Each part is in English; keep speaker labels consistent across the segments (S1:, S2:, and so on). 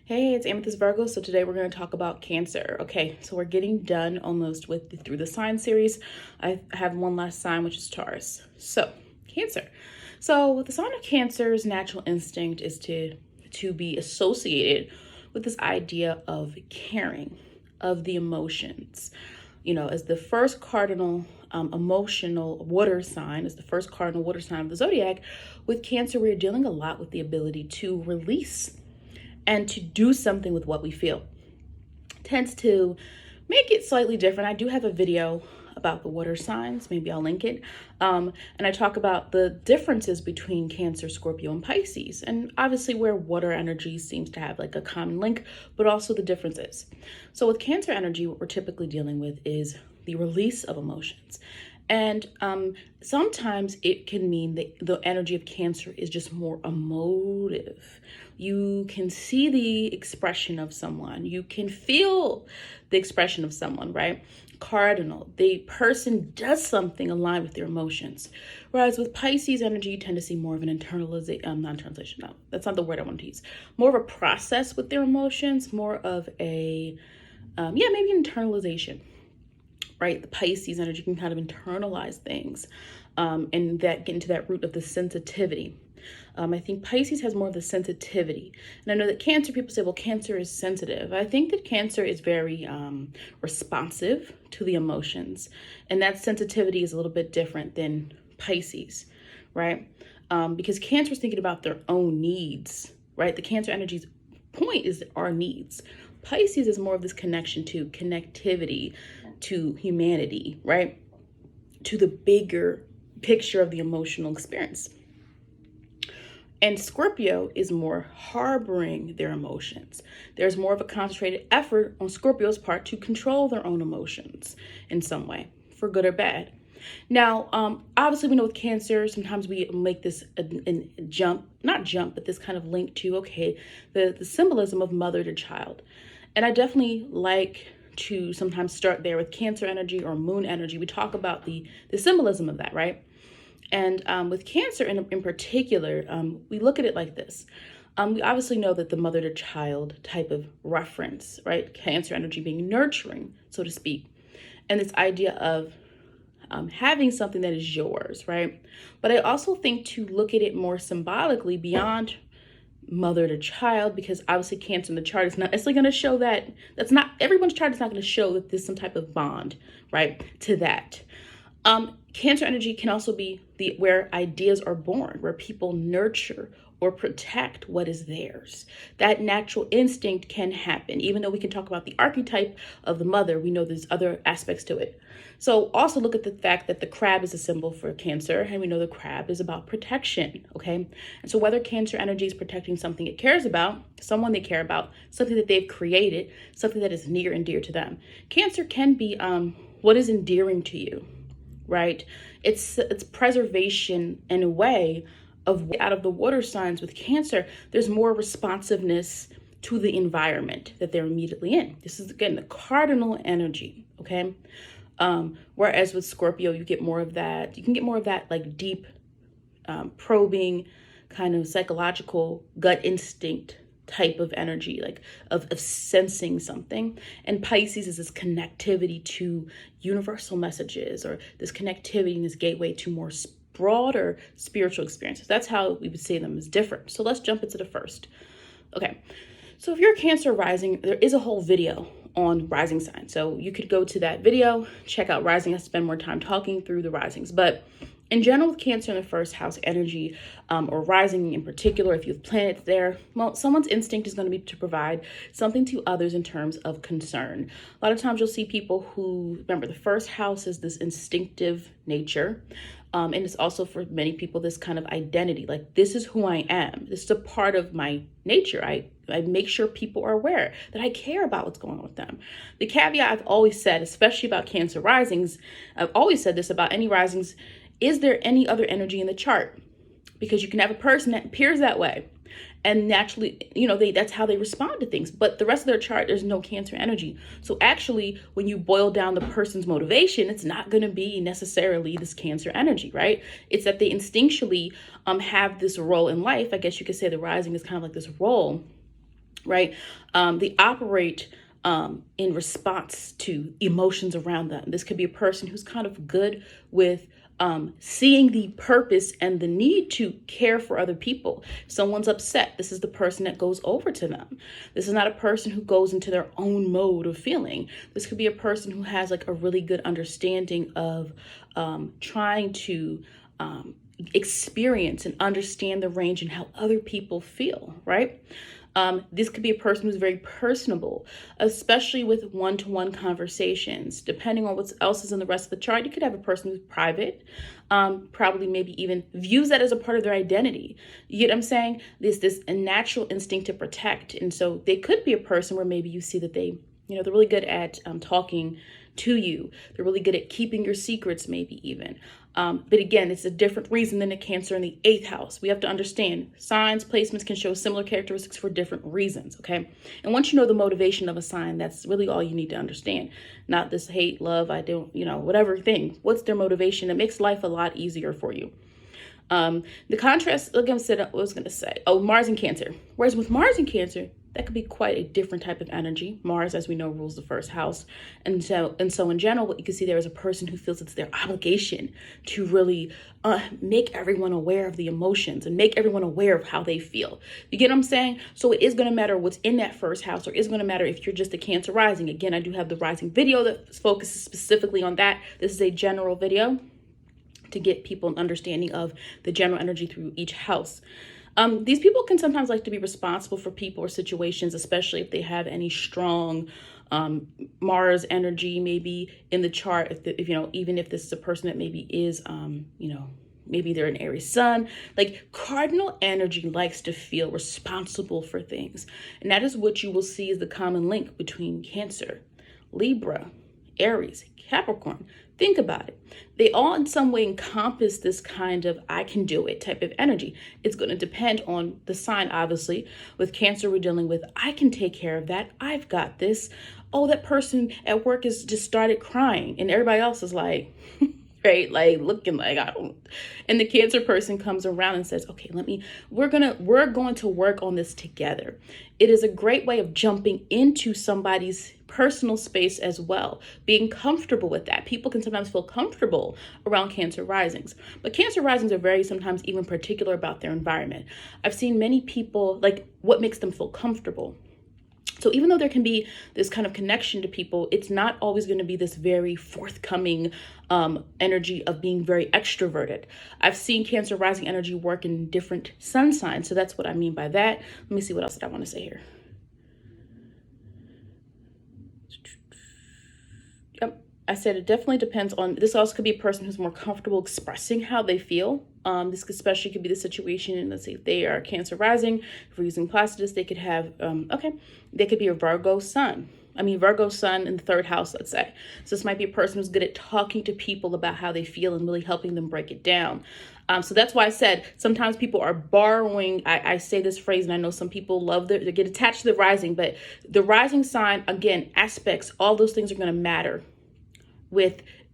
S1: Hey, it's Amethyst Virgo. So today we're going to talk about Cancer. Okay, so we're getting done almost with through the sign series. I have one last sign, which is Taurus. So Cancer. So with the sign of Cancer's natural instinct is to be associated with this idea of caring, of the emotions. You know, as the first cardinal emotional water sign, as the first cardinal water sign of the zodiac, with Cancer, we're dealing a lot with the ability to release and to do something with what we feel. Tends to make it slightly different. I do have a video about the water signs. Maybe I'll link it. And I talk about the differences between Cancer, Scorpio, and Pisces. And obviously where water energy seems to have like a common link, but also the differences. So with Cancer energy, what we're typically dealing with is the release of emotions. And sometimes it can mean that the energy of Cancer is just more emotive. You can see the expression of someone. You can feel the expression of someone, right? Cardinal, the person does something aligned with their emotions. Whereas with Pisces energy, you tend to see more of an internalization, not translation, no, that's not the word I want to use. More of a process with their emotions, more of a, maybe an internalization. Right, the Pisces energy can kind of internalize things, and that get into that root of the sensitivity. I think Pisces has more of the sensitivity, and I know that Cancer people say, well, Cancer is sensitive. I think that Cancer is very responsive to the emotions, and that sensitivity is a little bit different than Pisces, right? Because Cancer is thinking about their own needs, right? The Cancer energy's point is our needs. Pisces is more of this connection to connectivity, to humanity, right? To the bigger picture of the emotional experience. And Scorpio is more harboring their emotions. There's more of a concentrated effort on Scorpio's part to control their own emotions in some way, for good or bad. Now, obviously, we know with Cancer, sometimes we make this not jump, but this kind of link to, okay, the symbolism of mother to child. And I definitely like to sometimes start there with Cancer energy or moon energy. We talk about the symbolism of that, right? And with Cancer in particular, we look at it like this. We obviously know that the mother to child type of reference, right? Cancer energy being nurturing, so to speak. And this idea of having something that is yours, right? But I also think to look at it more symbolically beyond mother to child, because obviously Cancer in the chart is not necessarily going to show that. That's not everyone's chart is not going to show that there's some type of bond, right, to that. Cancer energy can also be where ideas are born, where people nurture or protect what is theirs. That natural instinct can happen. Even though we can talk about the archetype of the mother, we know there's other aspects to it. So also look at the fact that the crab is a symbol for Cancer, and we know the crab is about protection, okay? And so whether Cancer energy is protecting something it cares about, someone they care about, something that they've created, something that is near and dear to them. Cancer can be what is endearing to you, right? It's preservation in a way of out of the water signs with Cancer. There's more responsiveness to the environment that they're immediately in. This is again the cardinal energy, okay? Whereas with Scorpio, you get more of that. You can get more of that like deep, probing, kind of psychological gut instinct type of energy, like of sensing something. And Pisces is this connectivity to universal messages, or this connectivity and this gateway to more broader spiritual experiences. That's how we would say them as different. So let's jump into the first. Okay, so if you're Cancer rising, there is a whole video on rising signs. So you could go to that video, check out rising. I spend more time talking through the risings, but in general, with Cancer in the first house energy, or rising in particular, if you have planets there, well, someone's instinct is going to be to provide something to others in terms of concern. A lot of times you'll see people who, remember, the first house is this instinctive nature. And it's also for many people this kind of identity, like this is who I am. This is a part of my nature. I make sure people are aware that I care about what's going on with them. The caveat I've always said, especially about Cancer risings, I've always said this about any risings, is there any other energy in the chart? Because you can have a person that appears that way, and naturally, you know, that's how they respond to things. But the rest of their chart, there's no Cancer energy. So actually, when you boil down the person's motivation, it's not going to be necessarily this Cancer energy, right? It's that they instinctually have this role in life. I guess you could say the rising is kind of like this role right? They operate in response to emotions around them. This could be a person who's kind of good with seeing the purpose and the need to care for other people. If someone's upset, this is the person that goes over to them. This is not a person who goes into their own mode of feeling. This could be a person who has like a really good understanding of trying to experience and understand the range and how other people feel, right? This could be a person who's very personable, especially with one-to-one conversations. Depending on what else is in the rest of the chart, you could have a person who's private, probably maybe even views that as a part of their identity. You get what I'm saying? There's this a natural instinct to protect. And so they could be a person where maybe you see that they're really good at talking to you. They're really good at keeping your secrets, maybe even. But again, it's a different reason than a Cancer in the 8th house. We have to understand signs, placements can show similar characteristics for different reasons, okay? And once you know the motivation of a sign, that's really all you need to understand. Not this hate, love, I don't, whatever thing. What's their motivation? It makes life a lot easier for you. The contrast, like I said, I was going to say, Mars and Cancer. Whereas with Mars and Cancer, that could be quite a different type of energy. Mars, as we know, rules the first house. And so in general, what you can see there is a person who feels it's their obligation to really make everyone aware of the emotions and make everyone aware of how they feel. You get what I'm saying? So it is going to matter what's in that first house, or it's going to matter if you're just a Cancer rising. Again, I do have the rising video that focuses specifically on that. This is a general video to get people an understanding of the general energy through each house. These people can sometimes like to be responsible for people or situations, especially if they have any strong Mars energy maybe in the chart. If even if this is a person that maybe is, maybe they're an Aries sun, like cardinal energy likes to feel responsible for things. And that is what you will see as the common link between Cancer, Libra, Aries, Capricorn. Think about it. They all in some way encompass this kind of I can do it type of energy. It's going to depend on the sign, obviously. With Cancer, we're dealing with I can take care of that. I've got this. Oh, that person at work has just started crying and everybody else is like, right? Like looking like I don't. And the Cancer person comes around and says, okay, we're going to work on this together. It is a great way of jumping into somebody's personal space as well, being comfortable with that. People can sometimes feel comfortable around Cancer risings, but Cancer risings are very sometimes even particular about their environment. I've seen many people like what makes them feel comfortable. So even though there can be this kind of connection to people, it's not always going to be this very forthcoming energy of being very extroverted. I've seen Cancer rising energy work in different sun signs. So that's what I mean by that. Let me see what else did I want to say here. Yep. I said it definitely depends on, this also could be a person who's more comfortable expressing how they feel. This especially could be the situation, and let's say if they are Cancer rising, if we're using Placidus, they could have, they could be a Virgo sun in the 3rd house, let's say. So this might be a person who's good at talking to people about how they feel and really helping them break it down. So that's why I said sometimes people are borrowing. I say this phrase, and I know some people love they get attached to the rising, but the rising sign, again, aspects, all those things are going to matter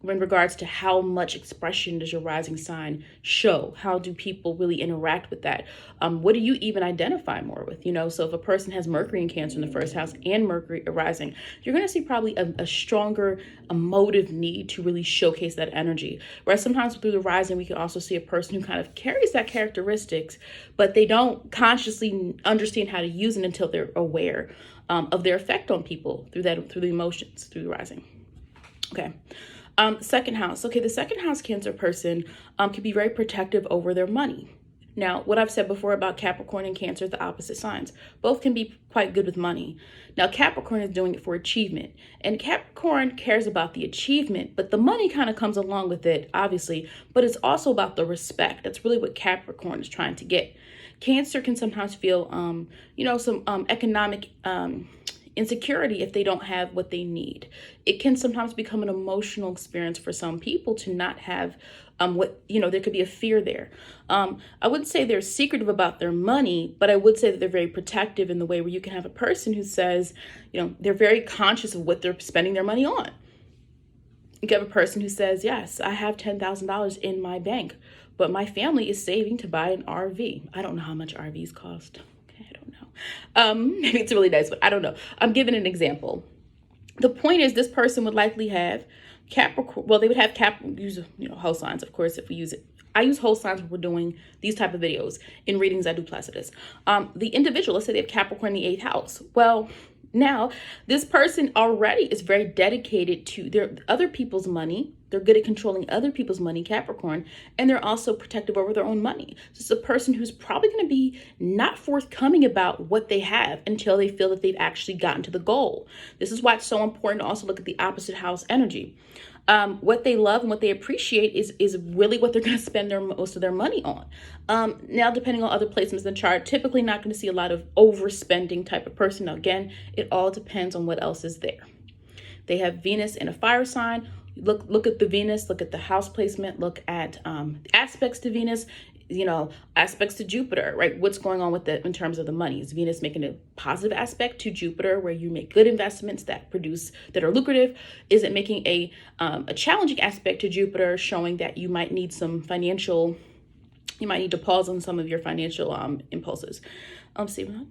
S1: in regards to how much expression does your rising sign show? How do people really interact with that? What do you even identify more with? So if a person has Mercury and Cancer in the 1st house and Mercury rising, you're going to see probably a stronger emotive need to really showcase that energy. Whereas sometimes through the rising, we can also see a person who kind of carries that characteristics, but they don't consciously understand how to use it until they're aware of their effect on people through the emotions, through the rising. Okay. 2nd house. Okay, the 2nd house Cancer person can be very protective over their money. Now, what I've said before about Capricorn and Cancer, the opposite signs, both can be quite good with money. Now, Capricorn is doing it for achievement, and Capricorn cares about the achievement, but the money kind of comes along with it, obviously, but it's also about the respect. That's really what Capricorn is trying to get. Cancer can sometimes feel, some economic insecurity if they don't have what they need. It can sometimes become an emotional experience for some people to not have there could be a fear there. I wouldn't say they're secretive about their money, but I would say that they're very protective in the way where you can have a person who says, they're very conscious of what they're spending their money on. You can have a person who says, yes, I have $10,000 in my bank, but my family is saving to buy an RV. I don't know how much RVs cost. Okay, I don't know. Maybe it's really nice, but I don't know. I'm giving an example. The point is, this person would likely have Capricorn. Well, they would have use, whole signs, of course, if we use it. I use whole signs when we're doing these type of videos. In readings, I do Placidus. The individual, let's say they have Capricorn in the 8th house. Well, now this person already is very dedicated to their other people's money. They're good at controlling other people's money, Capricorn, and they're also protective over their own money. So it's a person who's probably going to be not forthcoming about what they have until they feel that they've actually gotten to the goal. This is why it's so important to also look at the opposite house energy. What they love and what they appreciate is really what they're going to spend most of their money on. Now, depending on other placements in the chart, typically not going to see a lot of overspending type of person. Now, again, it all depends on what else is there. They have Venus in a fire sign. Look at the Venus, look at the house placement, look at aspects to Venus, aspects to Jupiter, right? What's going on with it in terms of the money? Is Venus making a positive aspect to Jupiter where you make good investments that are lucrative? Is it making a challenging aspect to Jupiter, showing that you might need you might need to pause on some of your financial impulses? See what?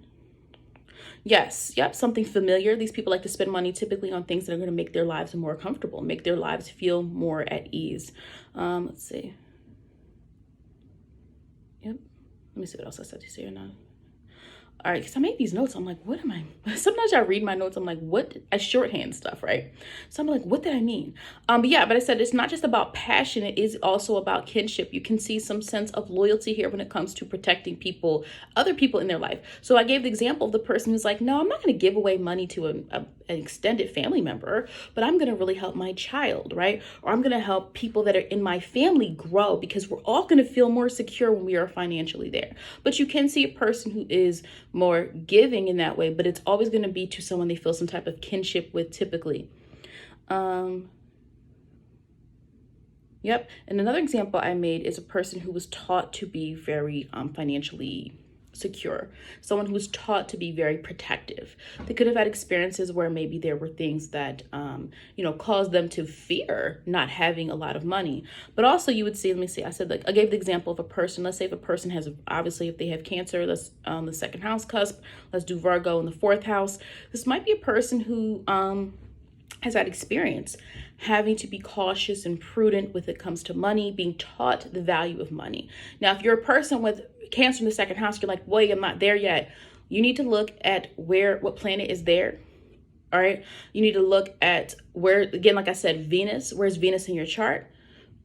S1: Yes, yep, something familiar. These people like to spend money typically on things that are going to make their lives more comfortable, make their lives feel more at ease. Let's see. Yep. Let me see what else I said to say or not. All right, because I made these notes. I'm like, what am I? Sometimes I read my notes. I'm like, what? I shorthand stuff, right? So I'm like, what did I mean? But I said it's not just about passion. It is also about kinship. You can see some sense of loyalty here when it comes to protecting people, other people in their life. So I gave the example of the person who's like, no, I'm not going to give away money to an extended family member, but I'm going to really help my child, right? Or I'm going to help people that are in my family grow, because we're all going to feel more secure when we are financially there. But you can see a person who is more giving in that way, but it's always going to be to someone they feel some type of kinship with typically. Yep. And another example I made is a person who was taught to be very financially secure, someone who was taught to be very protective. They could have had experiences where maybe there were things that caused them to fear not having a lot of money. But also you would see, I said, like, I gave the example of a person. Let's say if a person has, obviously if they have Cancer, let's the 2nd house cusp, let's do Virgo in the 4th house. This might be a person who has had experience having to be cautious and prudent when it comes to money, being taught the value of money. Now, if you're a person with Cancer in the 2nd house, you're like, wait, I'm not there yet. You need to look at what planet is there. All right. You need to look at where, again, like I said, Venus, where's Venus in your chart?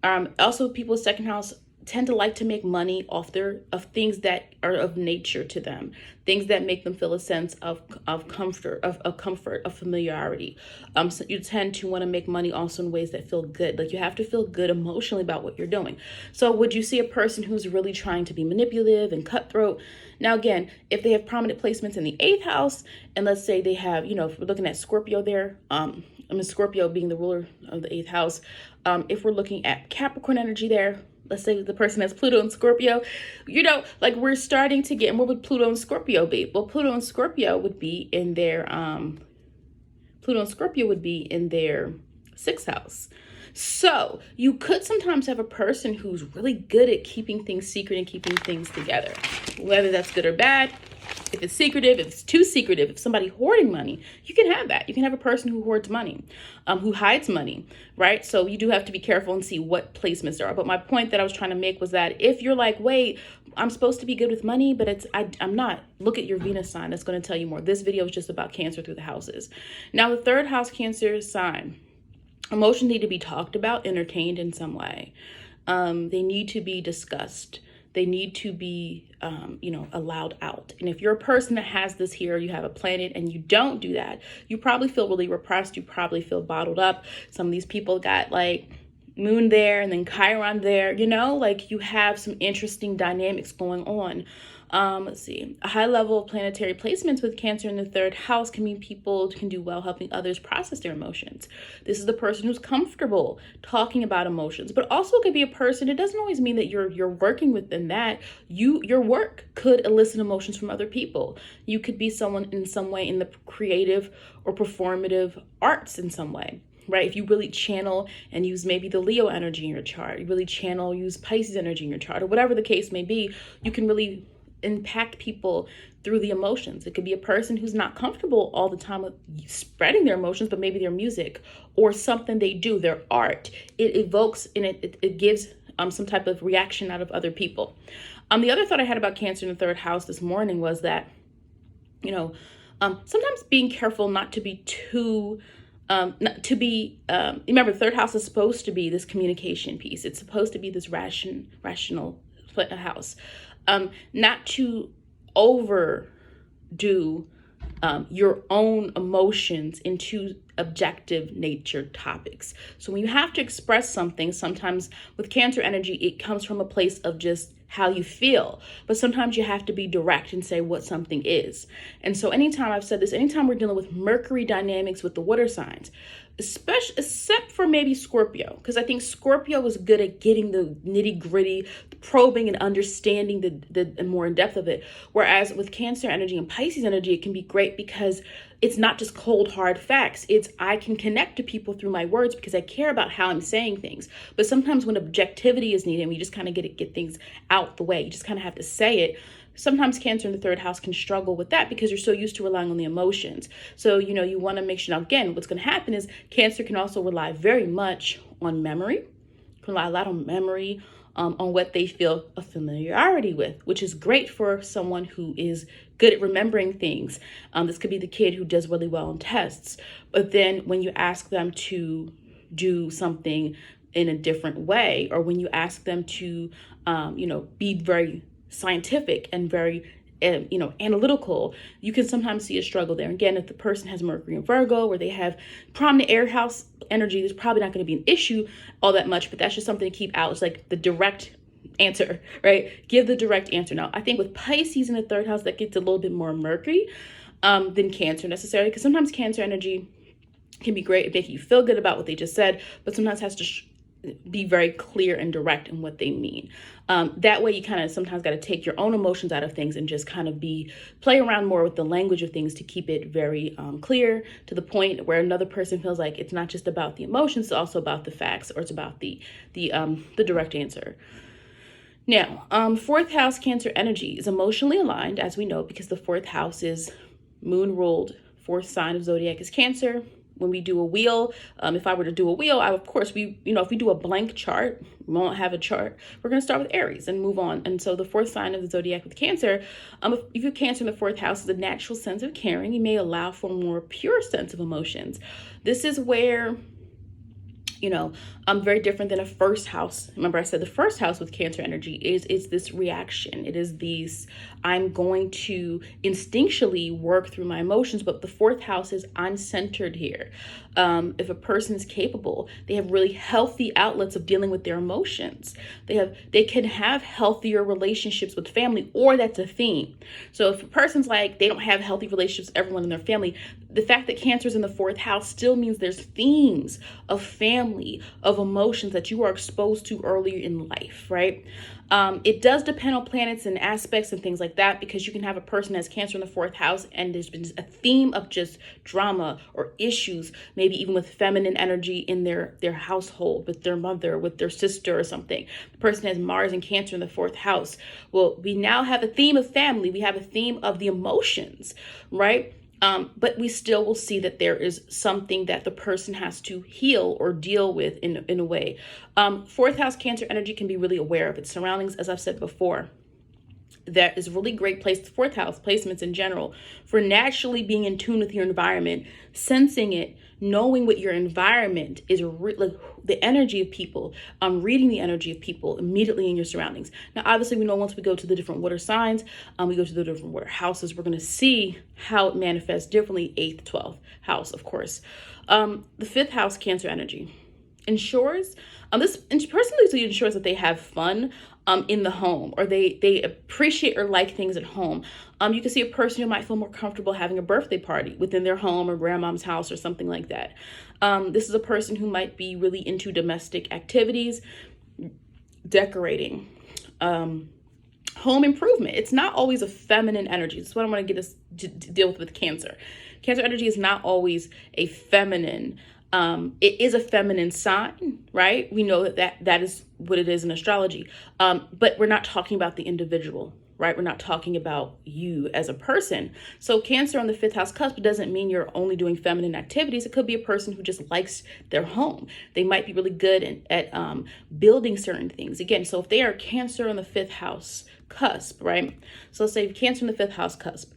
S1: Also, people with 2nd house tend to like to make money off of things that are of nature to them, things that make them feel a sense of comfort, of familiarity. So you tend to want to make money also in ways that feel good. Like you have to feel good emotionally about what you're doing. So would you see a person who's really trying to be manipulative and cutthroat? Now, again, if they have prominent placements in the 8th house, and let's say they have, if we're looking at Scorpio there, Scorpio being the ruler of the 8th house. If we're looking at Capricorn energy there, let's say the person has Pluto and Scorpio, like we're starting to get, and what would Pluto and Scorpio be? Well, Pluto and Scorpio would be in their 6th house. So you could sometimes have a person who's really good at keeping things secret and keeping things together, whether that's good or bad. If it's secretive, if it's too secretive, if somebody hoarding money, you can have that. You can have a person who hoards money, who hides money, right? So you do have to be careful and see what placements there are. But my point that I was trying to make was that if you're like, wait, I'm supposed to be good with money, but I'm not. Look at your Venus sign. That's going to tell you more. This video is just about Cancer through the houses. Now, the 3rd house Cancer sign, emotions need to be talked about, entertained in some way. They need to be discussed. They need to be, allowed out. And if you're a person that has this here, you have a planet and you don't do that, you probably feel really repressed. You probably feel bottled up. Some of these people got like Moon there and then Chiron there, like you have some interesting dynamics going on. Let's see. A high level of planetary placements with Cancer in the 3rd house can mean people can do well helping others process their emotions. This is the person who's comfortable talking about emotions, but also could be a person. It doesn't always mean that you're working within that. Your work could elicit emotions from other people. You could be someone in some way in the creative or performative arts in some way. Right? If you really channel and use maybe the Leo energy in your chart, you really use Pisces energy in your chart, or whatever the case may be, you can really impact people through the emotions. It could be a person who's not comfortable all the time with spreading their emotions, but maybe their music or something they do, their art, it evokes and it gives some type of reaction out of other people. The other thought I had about Cancer in the third house this morning was that, sometimes being careful not to be too, remember, the third house is supposed to be this communication piece. It's supposed to be this rational house. Not to overdo your own emotions into objective nature topics. So when you have to express something, sometimes with Cancer energy, it comes from a place of just how you feel, but sometimes you have to be direct and say what something is. And so anytime I've said this, anytime we're dealing with Mercury dynamics with the water signs, except for maybe Scorpio, because I think Scorpio is good at getting the nitty gritty, probing and understanding the more in depth of it. Whereas with Cancer energy and Pisces energy, it can be great because it's not just cold, hard facts. It's I can connect to people through my words because I care about how I'm saying things. But sometimes when objectivity is needed, and we just kind of get things out the way, you just kind of have to say it. Sometimes Cancer in the third house can struggle with that because you're so used to relying on the emotions. So, you want to make sure, now again, what's going to happen is Cancer can also rely very much on memory, can rely a lot on memory, on what they feel a familiarity with, which is great for someone who is good at remembering things. This could be the kid who does really well on tests. But then when you ask them to do something in a different way, or when you ask them to, be very scientific and very analytical, you can sometimes see a struggle there. Again, if the person has Mercury and Virgo, where they have prominent air house energy, there's probably not going to be an issue all that much, but that's just something to keep out. It's like the direct answer, right? Give the direct answer. Now, I think with Pisces in the third house, that gets a little bit more Mercury than Cancer necessarily, because sometimes Cancer energy can be great at making you feel good about what they just said, but sometimes has to be very clear and direct in what they mean. That way you kind of sometimes got to take your own emotions out of things and just kind of play around more with the language of things to keep it very clear, to the point where another person feels like it's not just about the emotions, it's also about the facts, or it's about the direct answer. Now, fourth house Cancer energy is emotionally aligned, as we know, because the fourth house is moon ruled. Fourth sign of zodiac is Cancer. When we do a wheel, if I were to do a wheel, if we do a blank chart, we won't have a chart. We're going to start with Aries and move on. And so the fourth sign of the zodiac with Cancer, if you have Cancer in the fourth house, is a natural sense of caring. You may allow for a more pure sense of emotions. This is where, very different than a first house. Remember, I said the first house with Cancer energy is this reaction. It is I'm going to instinctually work through my emotions, but the fourth house is I'm centered here. If a person is capable, they have really healthy outlets of dealing with their emotions. They can have healthier relationships with family, or that's a theme. So if a person's like, they don't have healthy relationships with everyone in their family, the fact that Cancer's in the fourth house still means there's themes of family, of emotions that you are exposed to earlier in life, right? It does depend on planets and aspects and things like that, because you can have a person that has Cancer in the fourth house and there's been a theme of just drama or issues, maybe even with feminine energy in their household, with their mother, with their sister or something. The person has Mars and Cancer in the fourth house. Well, we now have a theme of family. We have a theme of the emotions, right? But we still will see that there is something that the person has to heal or deal with in a way. Fourth house Cancer energy can be really aware of its surroundings, as I've said before. That is a really great place, the fourth house placements in general, for naturally being in tune with your environment, sensing it, knowing what your environment is, like the energy of people, reading the energy of people immediately in your surroundings. Now, obviously, we know once we go to the different water signs, we go to the different water houses, we're going to see how it manifests differently, 8th, 12th house, of course. The fifth house Cancer energy ensures, this personally ensures that they have fun in the home, or they appreciate or like things at home. You can see a person who might feel more comfortable having a birthday party within their home or grandmom's house or something like that. This is a person who might be really into domestic activities, decorating, home improvement. It's not always a feminine energy. That's what I want to get us to deal with Cancer. Cancer energy is not always a feminine. It is a feminine sign, right? We know that is what it is in astrology. But we're not talking about the individual. right? We're not talking about you as a person. So Cancer on the fifth house cusp doesn't mean you're only doing feminine activities. It could be a person who just likes their home. They might be really good at building certain things. Again, so if they are Cancer on the fifth house cusp, right? So let's say Cancer in the fifth house cusp.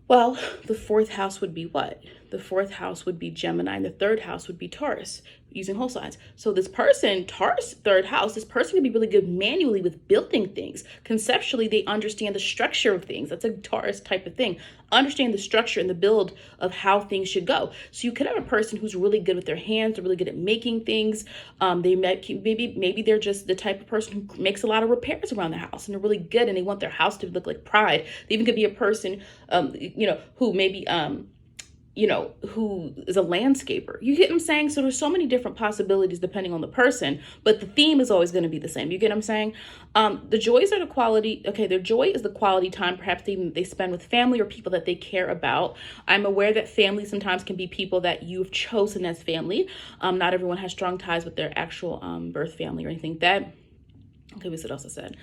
S1: Well, the fourth house would be what? The fourth house would be Gemini, and the third house would be Taurus, using whole signs. So this person, Taurus, third house, this person can be really good manually with building things. Conceptually, they understand the structure of things. That's a Taurus type of thing. Understand the structure and the build of how things should go. So you could have a person who's really good with their hands, they're really good at making things. They maybe they're just the type of person who makes a lot of repairs around the house, and they're really good, and they want their house to look like pride. They even could be a person, who maybe who is a landscaper. You get what I'm saying? So there's so many different possibilities depending on the person, but the theme is always going to be the same. You get what I'm saying? The joys are the quality. Okay, their joy is the quality time. Perhaps they spend with family or people that they care about. I'm aware that family sometimes can be people that you've chosen as family. Not everyone has strong ties with their actual birth family or anything like that. Okay, what else I said?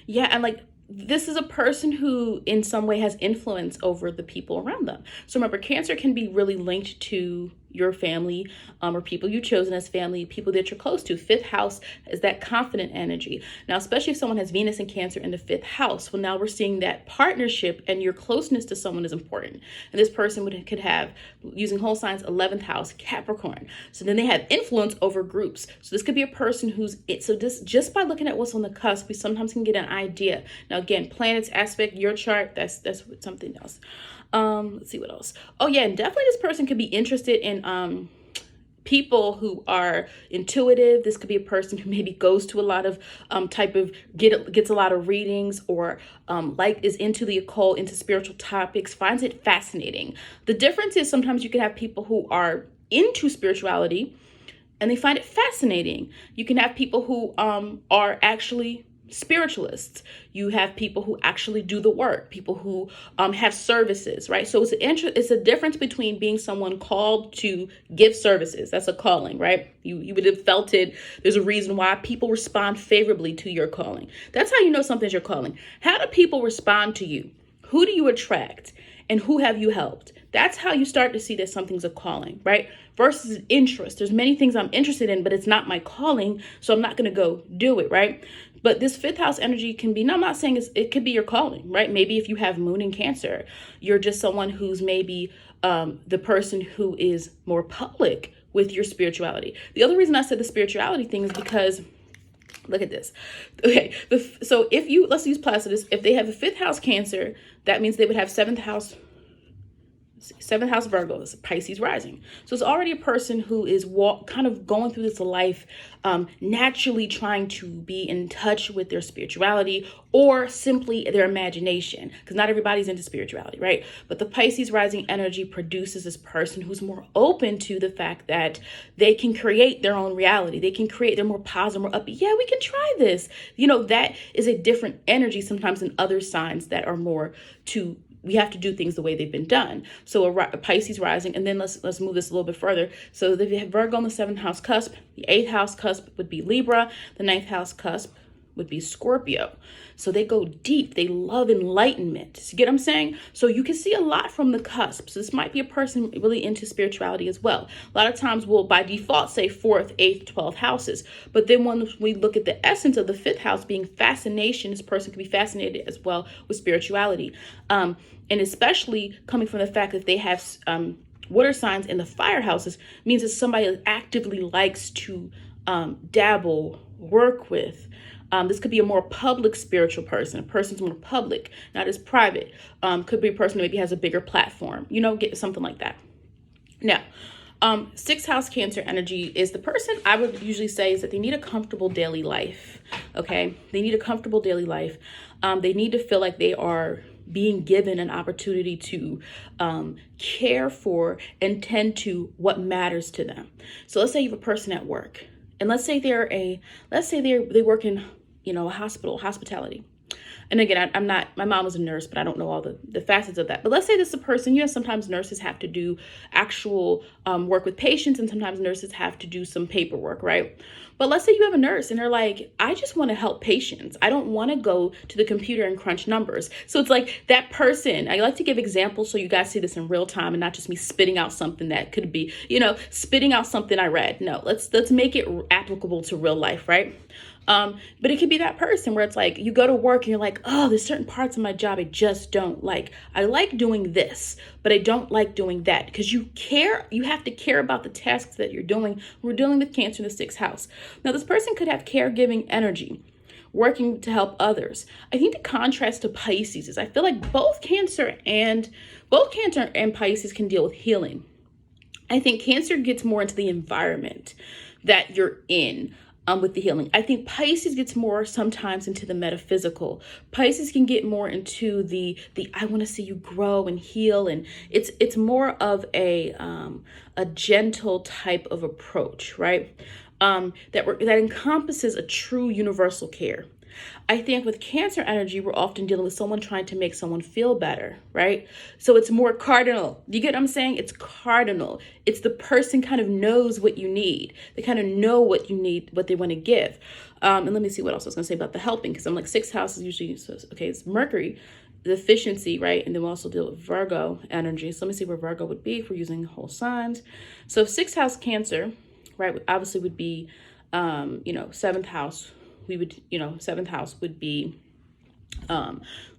S1: Yeah, and like, this is a person who in some way has influence over the people around them. So remember, Cancer can be really linked to your family, or people you've chosen as family, people that you're close to. Fifth house is that confident energy. Now, especially if someone has Venus and Cancer in the fifth house, well, now we're seeing that partnership and your closeness to someone is important. And this person could have, using whole signs, 11th house, Capricorn. So then they have influence over groups. So this could be a person so this, just by looking at what's on the cusp, we sometimes can get an idea. Now, again, planets aspect your chart, that's something else. Let's see what else. Oh yeah, and definitely this person could be interested in people who are intuitive. This could be a person who maybe goes to a lot of gets a lot of readings, or is into the occult, into spiritual topics, finds it fascinating. The difference is sometimes you can have people who are into spirituality and they find it fascinating. You can have people who are actually spiritualists. You have people who actually do the work, people who have services, right? So it's a difference between being someone called to give services. That's a calling, right? You would have felt it. There's a reason why people respond favorably to your calling. That's how you know something's your calling. How do people respond to you? Who do you attract? And who have you helped? That's how you start to see that something's a calling, right? Versus interest. There's many things I'm interested in, but it's not my calling, so I'm not going to go do it, right? But this fifth house energy can be, no, I'm not saying it could be your calling, right? Maybe if you have Moon in Cancer, you're just someone who's maybe the person who is more public with your spirituality. The other reason I said the spirituality thing is because, look at this. Okay, so let's use Placidus. If they have a fifth house Cancer, that means they would have seventh house Virgo, is Pisces rising. So it's already a person who is kind of going through this life, naturally trying to be in touch with their spirituality or simply their imagination, because not everybody's into spirituality, right? But the Pisces rising energy produces this person who's more open to the fact that they can create their own reality. They're more positive, more upbeat. Yeah, we can try this. That is a different energy sometimes than other signs that are more we have to do things the way they've been done. So a Pisces rising, and then let's move this a little bit further. So if you have Virgo on the 7th house cusp, the 8th house cusp would be Libra, the 9th house cusp would be Scorpio. So they go deep. They love enlightenment. You get what I'm saying? So you can see a lot from the cusp. So this might be a person really into spirituality as well. A lot of times we'll by default say 4th, 8th, 12th houses. But then when we look at the essence of the 5th house being fascination, this person can be fascinated as well with spirituality. And especially coming from the fact that they have water signs in the fire houses means that somebody that actively likes to dabble, work with. This could be a more public spiritual person. A person's more public, not as private. Could be a person that maybe has a bigger platform, get something like that. Now, 6th house Cancer energy is the person I would usually say is that they need a comfortable daily life. Okay. They need a comfortable daily life. They need to feel like they are being given an opportunity to care for and tend to what matters to them. So let's say you have a person at work, and let's say they work in, a hospitality. And again, I'm not, my mom was a nurse, but I don't know all the facets of that. But let's say this is a person, sometimes nurses have to do actual work with patients, and sometimes nurses have to do some paperwork, right? But let's say you have a nurse and they're like, I just want to help patients. I don't want to go to the computer and crunch numbers. So it's like that person, I like to give examples so you guys see this in real time and not just me spitting out something that could be, spitting out something I read. No, let's make it applicable to real life, right? But it could be that person where it's like you go to work and you're like, oh, there's certain parts of my job I just don't like. I like doing this, but I don't like doing that, because you have to care about the tasks that you're doing. We're dealing with Cancer in the 6th house. Now, this person could have caregiving energy, working to help others. I think the contrast to Pisces is I feel like both Cancer and Pisces can deal with healing. I think Cancer gets more into the environment that you're in. With the healing. I think Pisces gets more sometimes into the metaphysical. Pisces can get more into the I want to see you grow and heal, and it's more of a gentle type of approach, right? That encompasses a true universal care. I think with Cancer energy, we're often dealing with someone trying to make someone feel better, right? So it's more cardinal. Do you get what I'm saying? It's cardinal. It's the person kind of knows what you need. They kind of know what you need, what they want to give. And let me see what else I was going to say about the helping, because I'm like 6th house is usually, okay, it's Mercury, the efficiency, right? And then we also deal with Virgo energy. So let me see where Virgo would be if we're using whole signs. So 6th house Cancer, right, obviously would be, 7th house. We would, 7th house would be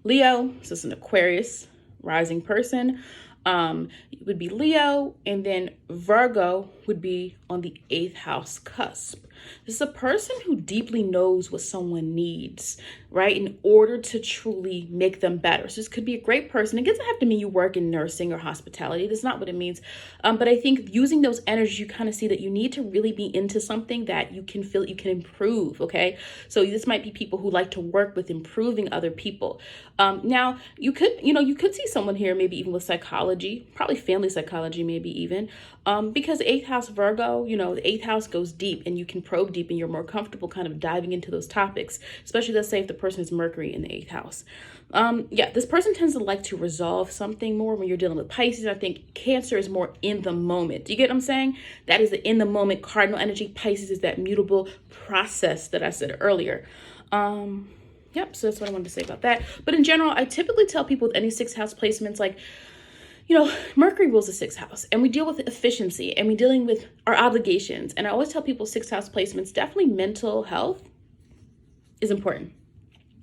S1: Leo. So it's an Aquarius rising person. It would be Leo, and then Virgo would be on the 8th house cusp. This is a person who deeply knows what someone needs, right, in order to truly make them better. So this could be a great person. It doesn't have to mean you work in nursing or hospitality. That's not what it means. But I think using those energies, you kind of see that you need to really be into something that you can feel you can improve, okay? So this might be people who like to work with improving other people. Now, you could see someone here maybe even with psychology, probably family psychology, maybe even, because 8th house Virgo, the 8th house goes deep and you can probe deep and you're more comfortable kind of diving into those topics, especially let's say if the person is Mercury in the 8th house. This person tends to like to resolve something more when you're dealing with Pisces. I think Cancer is more in the moment. Do you get what I'm saying? That is the in the moment cardinal energy. Pisces is that mutable process that I said earlier. So that's what I wanted to say about that. But in general, I typically tell people with any 6th house placements, like, Mercury rules the 6th house, and we deal with efficiency, and we're dealing with our obligations. And I always tell people 6th house placements, definitely mental health is important,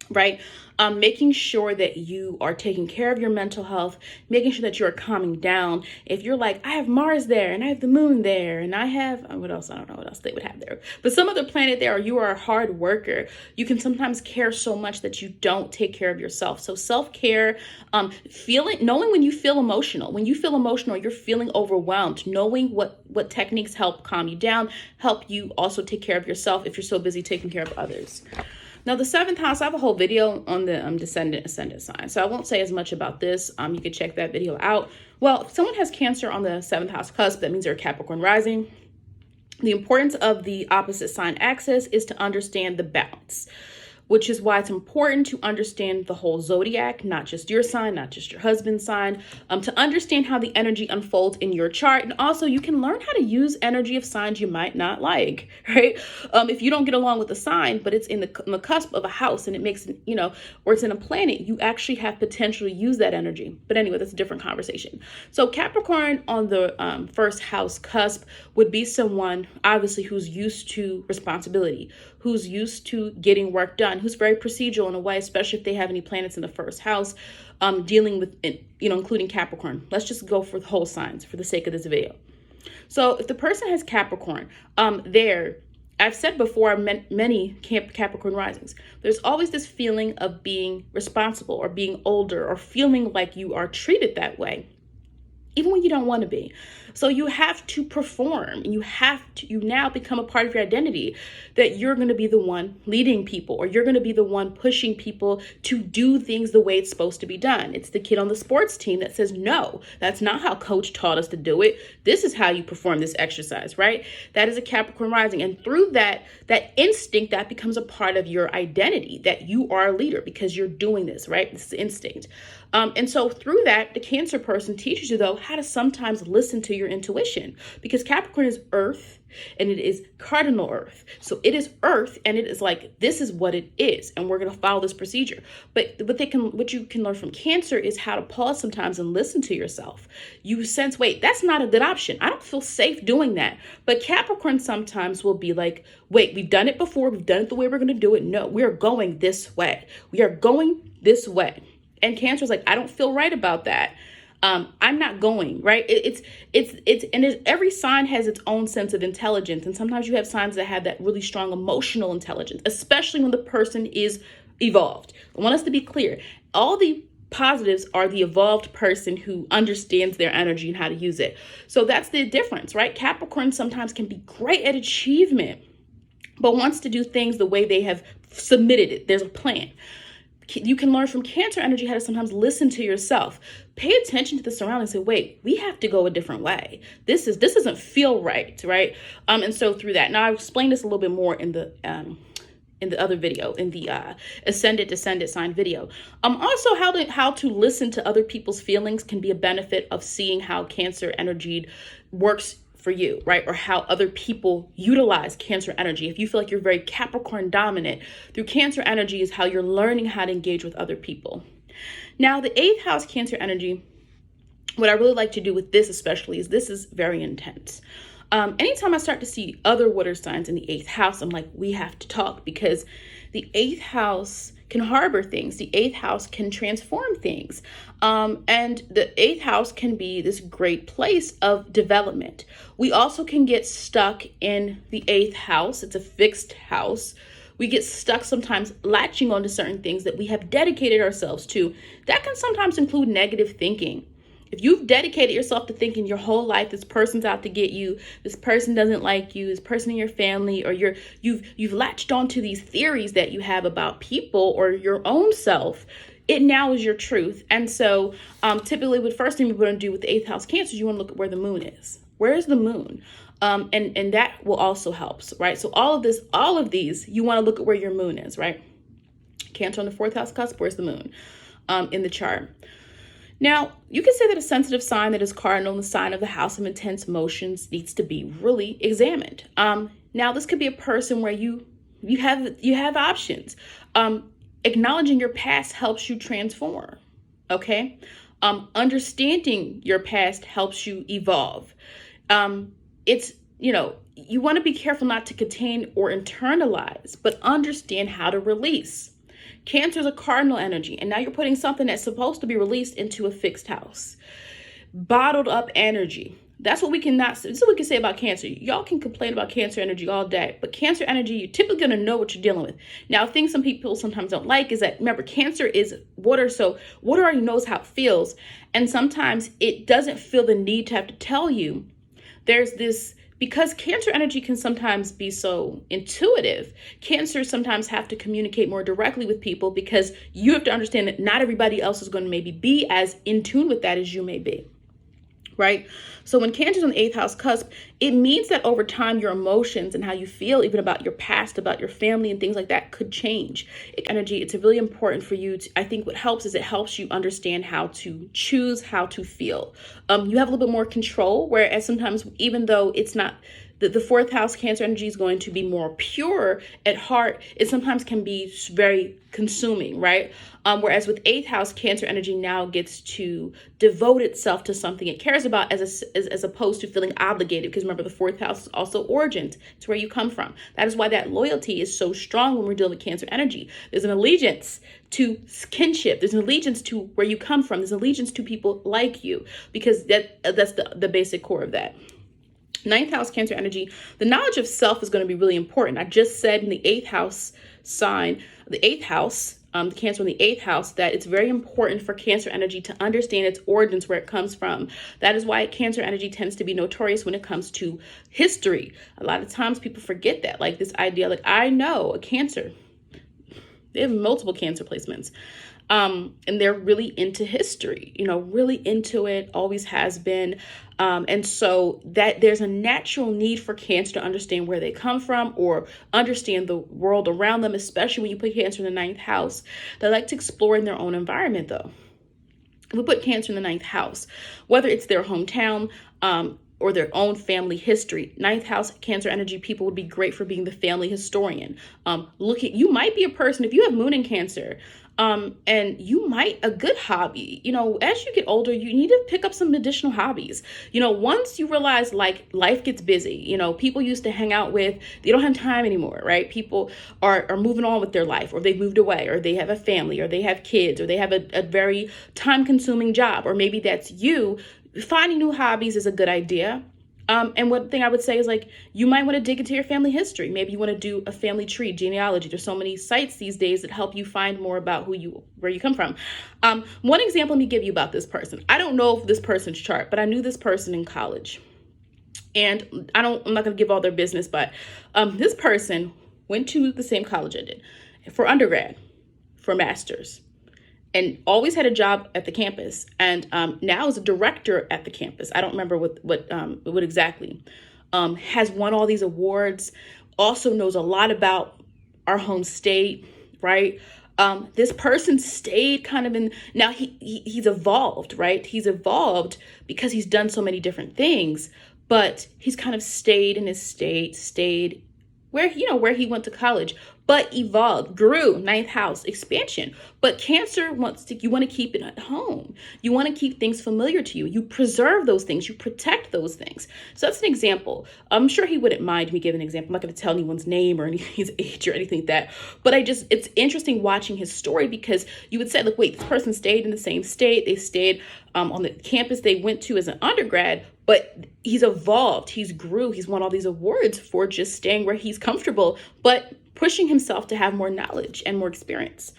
S1: right? Making sure that you are taking care of your mental health, making sure that you are calming down. If you're like, I have Mars there and I have the moon there and I have, what else? I don't know what else they would have there, but some other planet there, or you are a hard worker, you can sometimes care so much that you don't take care of yourself. So self-care, knowing when you feel emotional, you're feeling overwhelmed, knowing what techniques help calm you down, help you also take care of yourself if you're so busy taking care of others. Now, the 7th house, I have a whole video on the descendant ascendant sign, so I won't say as much about this. You can check that video out. Well, if someone has Cancer on the 7th house cusp, that means they're Capricorn rising. The importance of the opposite sign axis is to understand the balance, which is why it's important to understand the whole zodiac, not just your sign, not just your husband's sign, to understand how the energy unfolds in your chart. And also you can learn how to use energy of signs you might not like, right? If you don't get along with the sign, but it's in the cusp of a house and it makes, or it's in a planet, you actually have potential to use that energy. But anyway, that's a different conversation. So Capricorn on the 1st house cusp would be someone, obviously, who's used to responsibility, who's used to getting work done, who's very procedural in a way, especially if they have any planets in the 1st house, dealing with, including Capricorn. Let's just go for the whole signs for the sake of this video. So if the person has Capricorn, I've said before, many Capricorn risings, there's always this feeling of being responsible or being older or feeling like you are treated that way. even when you don't want to be. So you have to perform, and you now become a part of your identity that you're going to be the one leading people, or you're going to be the one pushing people to do things the way it's supposed to be done. It's the kid on the sports team that says, no, that's not how coach taught us to do it. This is how you perform this exercise, right? That is a Capricorn rising. And through that instinct, that becomes a part of your identity, that you are a leader because you're doing this, right? This is instinct. And so through that, the Cancer person teaches you, though, how to sometimes listen to your intuition, because Capricorn is earth and it is cardinal earth. So it is earth, and it is like, this is what it is, and we're going to follow this procedure. But what you can learn from Cancer is how to pause sometimes and listen to yourself. You sense, wait, that's not a good option. I don't feel safe doing that. But Capricorn sometimes will be like, wait, we've done it before. We've done it the way we're going to do it. No, we are going this way. We are going this way. And Cancer's like, I don't feel right about that. I'm not going, right? Every sign has its own sense of intelligence. And sometimes you have signs that have that really strong emotional intelligence, especially when the person is evolved. I want us to be clear. All the positives are the evolved person who understands their energy and how to use it. So that's the difference, right? Capricorn sometimes can be great at achievement, but wants to do things the way they have submitted it. There's a plan. You can learn from Cancer energy how to sometimes listen to yourself. Pay attention to the surroundings. Say, wait, we have to go a different way. This doesn't feel right, right? And so through that, now I'll explain this a little bit more in the other video, in the Ascendant Descendant sign video. Also, how to listen to other people's feelings can be a benefit of seeing how Cancer energy works for you, right? Or how other people utilize Cancer energy. If you feel like you're very Capricorn dominant, through Cancer energy is how you're learning how to engage with other people. Now, the 8th house Cancer energy, what I really like to do with this especially is this is very intense. Anytime I start to see other water signs in the 8th house, I'm like, we have to talk, because the 8th house can harbor things. The 8th house can transform things. And the 8th house can be this great place of development. We also can get stuck in the 8th house. It's a fixed house. We get stuck sometimes latching onto certain things that we have dedicated ourselves to. That can sometimes include negative thinking. If you've dedicated yourself to thinking your whole life, this person's out to get you, this person doesn't like you, this person in your family, or you've latched onto these theories that you have about people or your own self, it now is your truth. And so typically the first thing we want to do with the 8th house Cancer is you want to look at where the moon is. Where is the moon? And that will also help, right? So all of these, you want to look at where your moon is, right? Cancer on the 4th house cusp, where's the moon in the chart? Now, you can say that a sensitive sign that is cardinal in the sign of the house of intense emotions needs to be really examined. Now, this could be a person where you have options. Acknowledging your past helps you transform, okay? Understanding your past helps you evolve. You want to be careful not to contain or internalize, but understand how to release. Cancer is a cardinal energy, and now you're putting something that's supposed to be released into a fixed house. Bottled up energy. This is what we can say about Cancer. Y'all can complain about Cancer energy all day, but Cancer energy, you're typically going to know what you're dealing with. Now, things some people sometimes don't like is that, remember, Cancer is water, so water already knows how it feels, and sometimes it doesn't feel the need to have to tell you. There's this, because Cancer energy can sometimes be so intuitive, Cancer sometimes have to communicate more directly with people, because you have to understand that not everybody else is going to maybe be as in tune with that as you may be, right? So when Cancer's on the 8th house cusp, it means that over time, your emotions and how you feel, even about your past, about your family and things like that, could change. It's really important for you to, I think what helps is it helps you understand how to choose how to feel. You have a little bit more control, whereas sometimes, even though it's not, the 4th house Cancer energy is going to be more pure at heart, it sometimes can be very consuming, right? Whereas with 8th house Cancer energy now gets to devote itself to something it cares about, as opposed to feeling obligated. Because remember, the 4th house is also origins. It's where you come from. That is why that loyalty is so strong when we're dealing with Cancer energy. There's an allegiance to kinship. There's an allegiance to where you come from. There's an allegiance to people like you, because that's the basic core of that. 9th house Cancer energy, the knowledge of self is going to be really important. I just said in the 8th house sign, the 8th house the Cancer in the 8th house, that it's very important for Cancer energy to understand its origins, where it comes from. That is why Cancer energy tends to be notorious when it comes to history. A lot of times people forget that, like this idea, like I know a Cancer, they have multiple Cancer placements. And they're really into history, really into it, always has been. And so that there's a natural need for Cancer to understand where they come from or understand the world around them, especially when you put Cancer in the 9th house. They like to explore in their own environment, though. If we put Cancer in the 9th house, whether it's their hometown, or their own family history. 9th house Cancer energy people would be great for being the family historian. You might be a person, if you have moon in Cancer, and you might, a good hobby, as you get older, you need to pick up some additional hobbies. Once you realize like life gets busy, people used to hang out with, they don't have time anymore, right? People are moving on with their life, or they've moved away, or they have a family, or they have kids, or they have a very time consuming job, or maybe that's you. Finding new hobbies is a good idea. And one thing I would say is like, you might want to dig into your family history. Maybe you want to do a family tree, genealogy. There's so many sites these days that help you find more about where you come from. One example let me give you about this person. I don't know if this person's chart, but I knew this person in college. And I'm not going to give all their business, but this person went to the same college I did for undergrad, for master's, and always had a job at the campus, and now is a director at the campus. I don't remember what exactly. Has won all these awards, also knows a lot about our home state, right? This person stayed kind of now he's evolved, right? He's evolved because he's done so many different things, but he's kind of stayed in his state, stayed where he went to college, but evolved, grew, 9th house, expansion. But Cancer you want to keep it at home. You want to keep things familiar to you. You preserve those things. You protect those things. So that's an example. I'm sure he wouldn't mind me giving an example. I'm not going to tell anyone's name or his age or anything like that. But it's interesting watching his story, because you would say, look, wait, this person stayed in the same state. They stayed on the campus they went to as an undergrad, but he's evolved, he's grew, he's won all these awards for just staying where he's comfortable, but pushing himself to have more knowledge and more experience.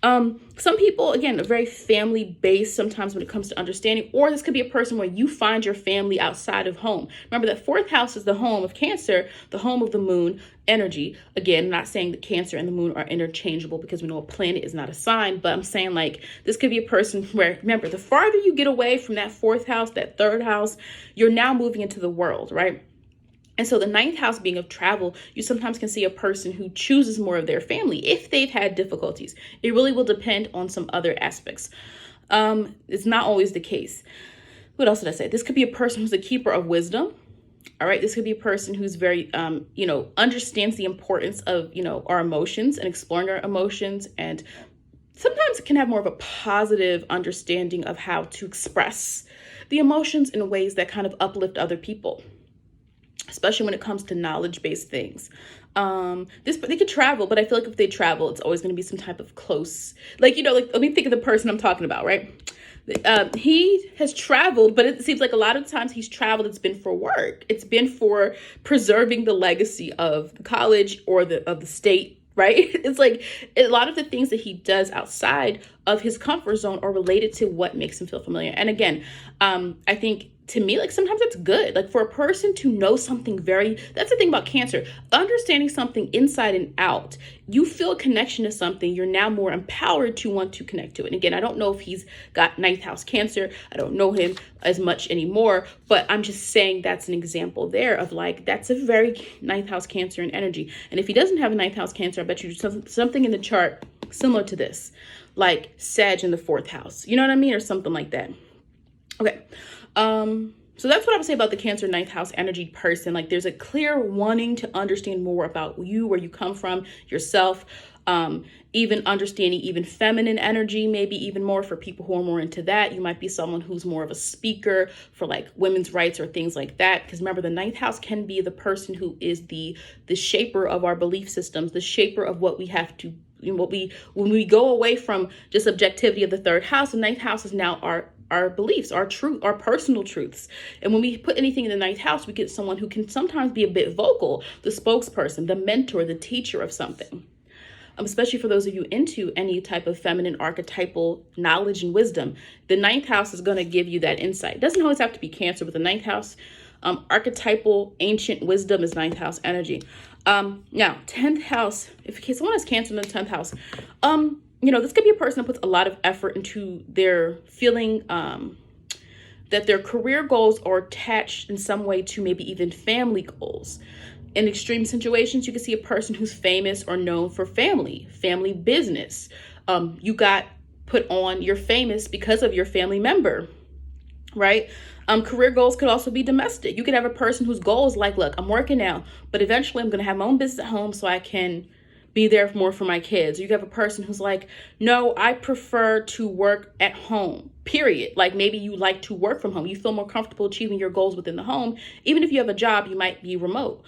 S1: Some people, again, are very family-based sometimes when it comes to understanding, or this could be a person where you find your family outside of home. Remember that 4th house is the home of Cancer, the home of the moon energy. Again, I'm not saying that Cancer and the moon are interchangeable, because we know a planet is not a sign, but I'm saying like this could be a person where, remember, the farther you get away from that 4th house, that 3rd house, you're now moving into the world, right? And so the 9th house being of travel, you sometimes can see a person who chooses more of their family if they've had difficulties. It really will depend on some other aspects. It's not always the case. What else did I say? This could be a person who's a keeper of wisdom. All right. This could be a person who's very, understands the importance of, our emotions and exploring our emotions, and sometimes it can have more of a positive understanding of how to express the emotions in ways that kind of uplift other people, especially when it comes to knowledge-based things. They could travel, but I feel like if they travel, it's always going to be some type of close, let me think of the person I'm talking about, right? He has traveled, but it seems like a lot of times he's traveled, it's been for work. It's been for preserving the legacy of the college or of the state, right? It's like a lot of the things that he does outside of his comfort zone are related to what makes him feel familiar. And again, I think, to me, like sometimes it's good, like for a person to know something that's the thing about Cancer, understanding something inside and out. You feel a connection to something, you're now more empowered to want to connect to it. And again, I don't know if he's got 9th house Cancer. I don't know him as much anymore, but I'm just saying that's an example there of like, that's a very 9th house Cancer in energy. And if he doesn't have a 9th house Cancer, I bet you something in the chart similar to this, like Sag in the 4th house, you know what I mean? Or something like that. Okay. So that's what I would say about the Cancer 9th house energy person. Like there's a clear wanting to understand more about you, where you come from, yourself, even understanding even feminine energy, maybe even more for people who are more into that. You might be someone who's more of a speaker for like women's rights or things like that. Because remember, the 9th house can be the person who is the shaper of our belief systems, the shaper of what we have to, when we go away from just objectivity of the 3rd house, the 9th house is now our beliefs, our truth, our personal truths. And when we put anything in the 9th house, we get someone who can sometimes be a bit vocal, the spokesperson, the mentor, the teacher of something. especially for those of you into any type of feminine archetypal knowledge and wisdom. The ninth house is going to give you that insight. It doesn't always have to be Cancer, but the ninth house, archetypal ancient wisdom is ninth house energy. Now, 10th house, if someone has Cancer in the 10th house, this could be a person that puts a lot of effort into their feeling that their career goals are attached in some way to maybe even family goals. In extreme situations, you can see a person who's famous or known for family business. You got put on, you're famous because of your family member, right? Career goals could also be domestic. You could have a person whose goal is like, look, I'm working now, but eventually I'm going to have my own business at home so I can be there more for my kids. You have a person who's like, no, I prefer to work at home, period. Like maybe you like to work from home. You feel more comfortable achieving your goals within the home. Even if you have a job, you might be remote.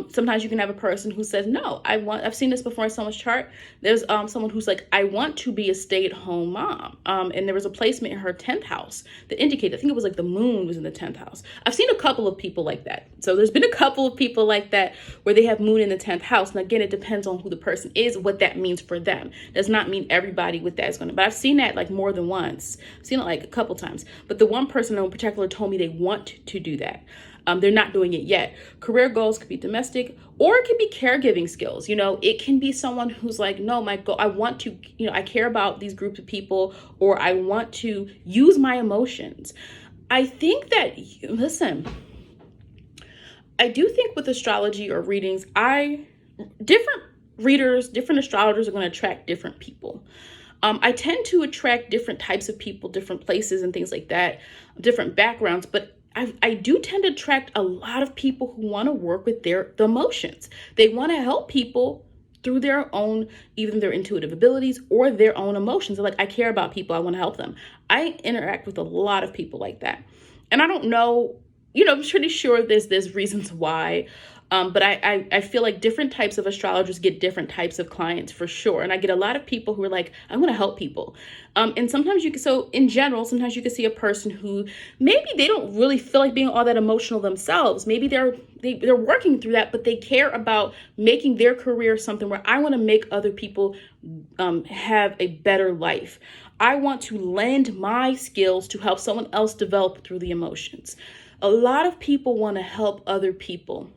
S1: Sometimes you can have a person who says, no, I've seen this before in someone's chart. There's someone who's like, I want to be a stay-at-home mom. And there was a placement in her 10th house that indicated, I think it was like the moon was in the 10th house. I've seen a couple of people like that. So there's been a couple of people like that where they have moon in the 10th house. And again, it depends on who the person is, what that means for them. Does not mean everybody with that is going to, but I've seen that like more than once. I've seen it like a couple times. But the one person in particular told me they want to do that. They're not doing it yet. Career goals could be domestic, or it can be caregiving skills. It can be someone who's like, no, my goal, I want to, I care about these groups of people, or I want to use my emotions. I think that, listen, I do think with astrology or readings, different readers, different astrologers are going to attract different people. I tend to attract different types of people, different places and things like that, different backgrounds, but I do tend to attract a lot of people who want to work with the emotions. They want to help people through their own, even their intuitive abilities or their own emotions. They're like, I care about people. I want to help them. I interact with a lot of people like that. And I don't know, I'm pretty sure there's reasons why. But I feel like different types of astrologers get different types of clients for sure. And I get a lot of people who are like, I want to help people. And sometimes in general, sometimes you can see a person who maybe they don't really feel like being all that emotional themselves. Maybe they're working through that, but they care about making their career something where I want to make other people have a better life. I want to lend my skills to help someone else develop through the emotions. A lot of people want to help other people.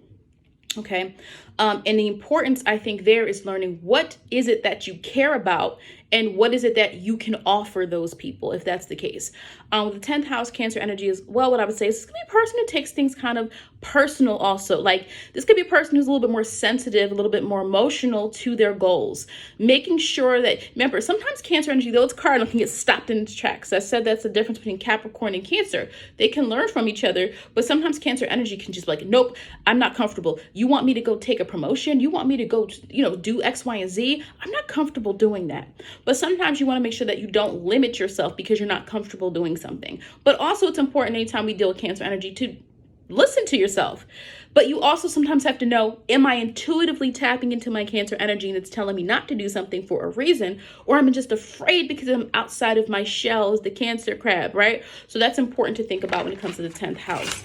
S1: Okay. And the importance, I think, there is learning what is it that you care about and what is it that you can offer those people, if that's the case. The 10th house Cancer energy is, well, what I would say is this could be a person who takes things kind of personal also. Like this could be a person who's a little bit more sensitive, a little bit more emotional to their goals, making sure that, remember, sometimes Cancer energy, though it's cardinal, can get stopped in its tracks. I said that's the difference between Capricorn and Cancer. They can learn from each other, but sometimes Cancer energy can just be like, nope, I'm not comfortable. You want me to go take a promotion? You want me to go, do X, Y, and Z? I'm not comfortable doing that. But sometimes you want to make sure that you don't limit yourself because you're not comfortable doing something. But also it's important anytime we deal with Cancer energy to listen to yourself. But you also sometimes have to know, am I intuitively tapping into my Cancer energy and it's telling me not to do something for a reason, or I'm just afraid because I'm outside of my shell as the Cancer crab, right? So that's important to think about when it comes to the 10th house.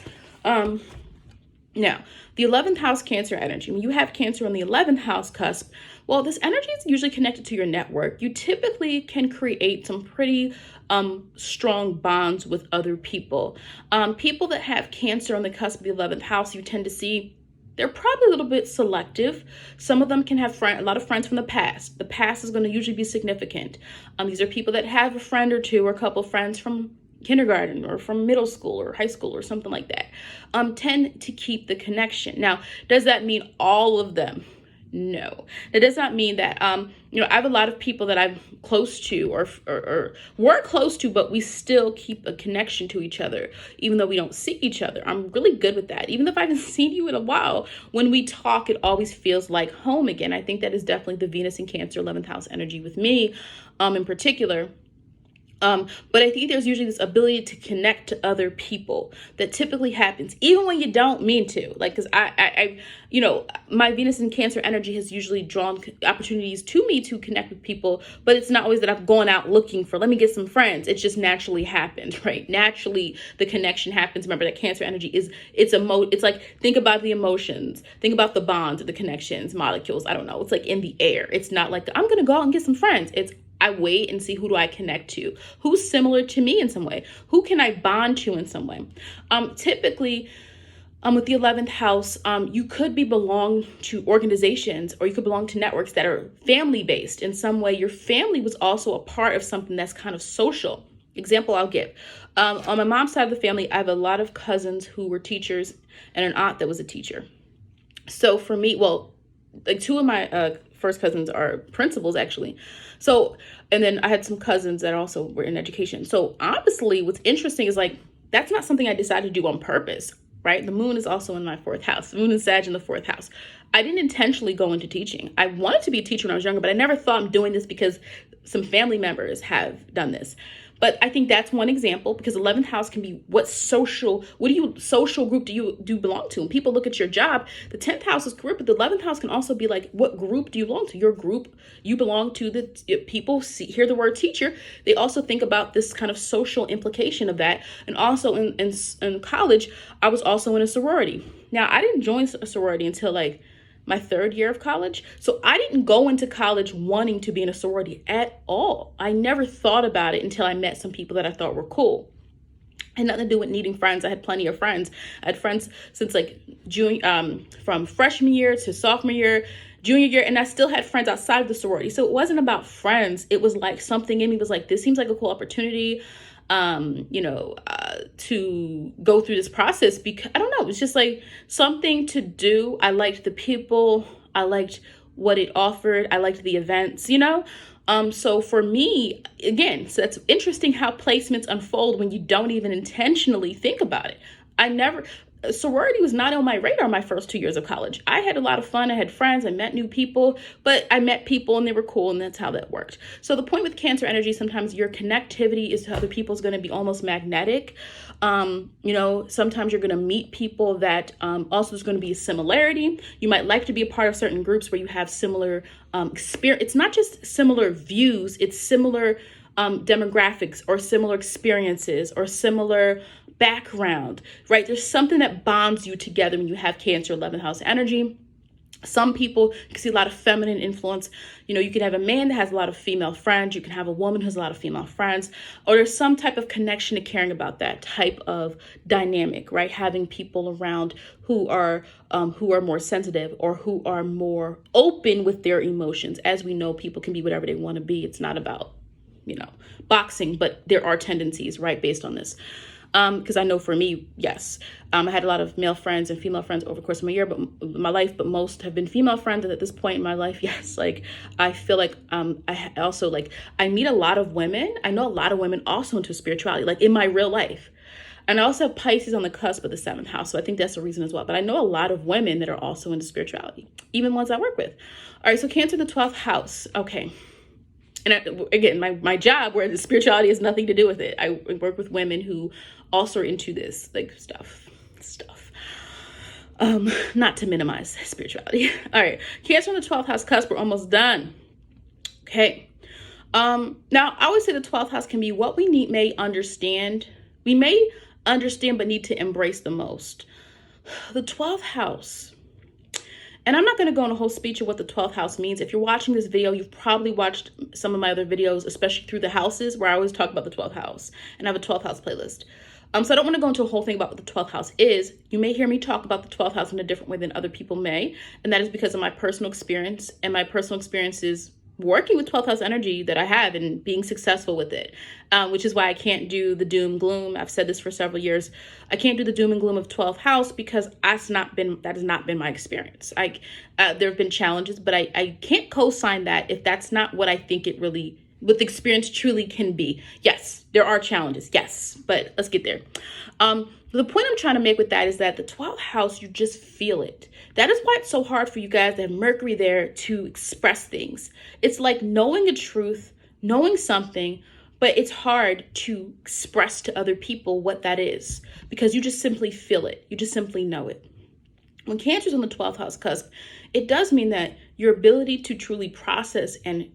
S1: Now, the 11th house Cancer energy, when you have Cancer on the 11th house cusp, well, this energy is usually connected to your network. You typically can create some pretty strong bonds with other people. People that have Cancer on the cusp of the 11th house, you tend to see they're probably a little bit selective. Some of them can have a lot of friends from the past. The past is going to usually be significant. These are people that have a friend or two or a couple of friends from kindergarten or from middle school or high school or something like that, tend to keep the connection. Now, does that mean all of them? No, that does not mean that, I have a lot of people that I'm close to or we're close to, but we still keep a connection to each other, even though we don't see each other. I'm really good with that. Even if I haven't seen you in a while, when we talk, it always feels like home again. I think that is definitely the Venus and Cancer 11th house energy with me, in particular. But I think there's usually this ability to connect to other people that typically happens, even when you don't mean to. Like, because my Venus and Cancer energy has usually drawn opportunities to me to connect with people, but it's not always that I've gone out looking for, let me get some friends. It just naturally happened, right? Naturally, the connection happens. Remember that Cancer energy it's like, think about the emotions, think about the bonds, the connections, molecules. I don't know. It's like in the air. It's not like I'm going to go out and get some friends. It's I wait and see, who do I connect to? Who's similar to me in some way? Who can I bond to in some way? Typically, with the 11th house, you could belong to organizations, or you could belong to networks that are family-based in some way. Your family was also a part of something that's kind of social. Example I'll give. On my mom's side of the family, I have a lot of cousins who were teachers and an aunt that was a teacher. So for me, well, like two of my first cousins are principals, actually. So, and then I had some cousins that also were in education. So honestly, what's interesting is like, that's not something I decided to do on purpose, right? The moon is also in my 4th house. The moon is Sag in the 4th house. I didn't intentionally go into teaching. I wanted to be a teacher when I was younger, but I never thought I'm doing this because some family members have done this. But I think that's one example, because 11th house can be social group do you belong to? When people look at your job, the 10th house is career, but the 11th house can also be like, what group do you belong to? Your group, you belong to. The people hear the word teacher, they also think about this kind of social implication of that. And also in college, I was also in a sorority. Now, I didn't join a sorority until like my 3rd year of college. So I didn't go into college wanting to be in a sorority at all. I never thought about it until I met some people that I thought were cool. It had nothing to do with needing friends. I had plenty of friends. I had friends since like from freshman year to sophomore year, junior year, and I still had friends outside of the sorority. So it wasn't about friends. It was like something in me was like, this seems like a cool opportunity, to go through this process, because I don't know, it's just like something to do. I liked the people, I liked what it offered, I liked the events, so for me, again, so that's interesting how placements unfold when you don't even intentionally think about it. Sorority was not on my radar my first 2 years of college. I had a lot of fun. I had friends. I met new people, but I met people and they were cool, and that's how that worked. So the point with Cancer energy, sometimes your connectivity is to other people is going to be almost magnetic. Sometimes you're going to meet people that also is going to be a similarity. You might like to be a part of certain groups where you have similar experience. It's not just similar views, it's similar demographics or similar experiences or similar background, right? There's something that bonds you together when you have Cancer 11th house energy. Some people can see a lot of feminine influence. You can have a man that has a lot of female friends. You can have a woman who has a lot of female friends, or there's some type of connection to caring about that type of dynamic, right? Having people around who are more sensitive or who are more open with their emotions. As we know, people can be whatever they want to be. It's not about, boxing, but there are tendencies, right, based on this. Because I know for me, yes, I had a lot of male friends and female friends over the course of my life, but most have been female friends. And at this point in my life, yes, like I feel like I also I meet a lot of women. I know a lot of women also into spirituality, like in my real life. And I also have Pisces on the cusp of the 7th house. So I think that's a reason as well. But I know a lot of women that are also into spirituality, even ones I work with. All right, so Cancer, the 12th house. Okay. And again, my job, where the spirituality has nothing to do with it. I work with women who also are into this stuff. Not to minimize spirituality. All right, Cancer on the 12th house cusp. We're almost done. Okay. Now I always say the 12th house can be what we may understand, but need to embrace the most. The 12th house. And I'm not going to go on a whole speech of what the 12th house means. If you're watching this video, you've probably watched some of my other videos, especially through the houses, where I always talk about the 12th house, and I have a 12th house playlist. So I don't want to go into a whole thing about what the 12th house is. You may hear me talk about the 12th house in a different way than other people may. And that is because of my personal experience, and my personal experiences working with 12th house energy that I have and being successful with it, which is why I can't do the doom gloom. I've said this for several years. I can't do the doom and gloom of 12th house because that has not been my experience. There have been challenges, but I can't co-sign that if that's not what I think what the experience truly can be. Yes, there are challenges. Yes, but let's get there. The point I'm trying to make with that is that the 12th house, you just feel it. That is why it's so hard for you guys that have Mercury there to express things. It's like knowing a truth, knowing something, but it's hard to express to other people what that is because you just simply feel it. You just simply know it. When Cancer's on the 12th house cusp, it does mean that your ability to truly process and